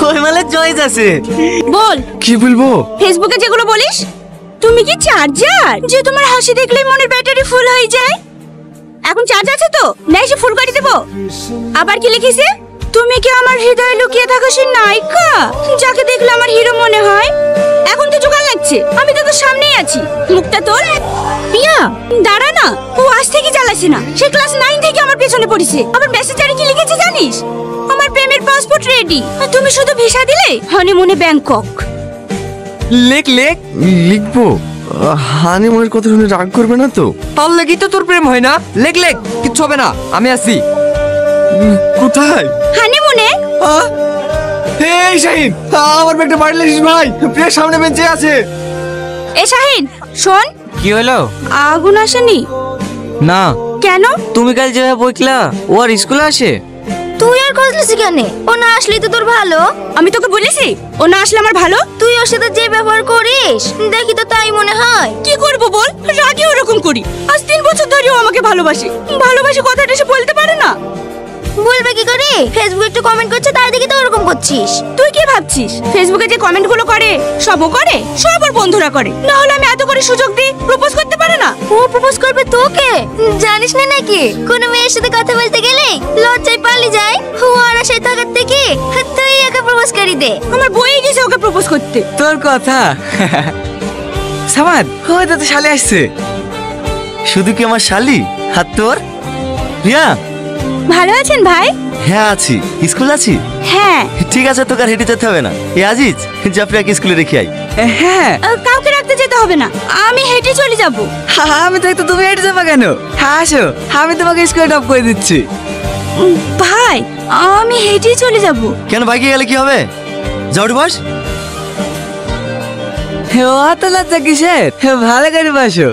ওই মালে চয়েস আছে। বল কি বলবো? ফেসবুকে যেগুলো বলিস। তুমি কি চার্জার যে তোমার হাসি দেখলেই মনের ব্যাটারি ফুল হয়ে যায়? এখন চার্জ আছে তো, না এসে ফুল করে দেবো? আবার কি লিখিছে? তুমি কি আমার হৃদয়ে লুকিয়ে থাকা সেই নায়িকা যাকে দেখলে আমার হিরো মনে হয়? এখন তো জোগাড় লাগছে, আমি তো তোর সামনেই আছি। মুখটা তোর। পিয়া দাঁড়া না, ও আজ থেকে জ্বালাসে না, সে ক্লাস 9 থেকে আমার পেছনে পড়েছে। আবার মেসেঞ্জারে কি লিখেছে জানিস? আমার প্রেমের পাসপোর্ট রেডি, তুমি শুধু ভিসা দিলে হনিমুনে ব্যাংকক। লেখ লেখ। লিখবো? হানিমুনের কথা শুনে রাগ করবে না তো? তার লাগি তো তোর প্রেম হয় না। লেখ লেখ, কিচ্ছু হবে না, আমি আছি। কোথায়? হানিমুনে। এই শাহিন, আমার ব্যাগটা বাড়ি লিখিস ভাই, প্রিয় সামনে বেঞ্চে আছে। এ শাহিন শোন। কি হলো? আগুন আসেনি না। কেন? তুমি কাল যেভাবে বইকলা ও আর স্কুলে আসে? তুই আর কজলিসি কেন? ও না আসলে তো তোর ভালো। আমি তোকে বলেছি ও না আসলে আমার ভালো? তুই ওর সাথে যে ব্যবহার করিস দেখি তো তাই মনে হয়। কি করব বল, রাগে ওরকম করি। আজ 3 বছর ধরে ও আমাকে ভালোবাসে। ভালোবাসে কথাটা সে বলতে পারে না। বলবে কি করে? ফেসবুকে একটু কমেন্ট করছে তাই দেখি তো ওরকম করছিস। তুই কি ভাবছিস ফেসবুকে যে কমেন্ট গুলো করে সবও করে? সব ওর বন্ধুরা করে, না হলে আমি এত করে সুযোগ দিই প্রপোজ করতে পারে না। ও প্রপোজ করবে তোকে? জানিস না নাকি কোনো মেয়ের সাথে কথা বলতে গেলে লজ্জায় পালিয়ে যায়। ও আর আশায় থাকার থেকে তুই ওকে প্রপোজ করি দে। আমার বই গেছে ওকে প্রপোজ করতে। তোর কথা। সামাদ, হয়তো তো শালি আসছে। শুধু কি আমার শালি? হাত তোর। রিয়া, ভালো আছেন ভাই? হ্যাঁ আছি। স্কুল আছি? হ্যাঁ। ঠিক আছে, তোকে আর হেঁটে যেতে হবে না। এ আজিজ, যা প্রিয়াকে স্কুলে রেখে আই। হ্যাঁ। কাউকে রাখতে যেতে হবে না, আমি হেঁটে চলে যাব। আমি তো তুমি হেঁটে যাবা কেন? হ্যাঁ আসো, আমি তোমাকে স্কুলে ড্রপ করে দিচ্ছি। ভাই আমি হেঁটে চলে যাব। কেন, বাইকে গেলে কি হবে? যাও বস। অত লজ্জা কিসের? ভালো করে বসো।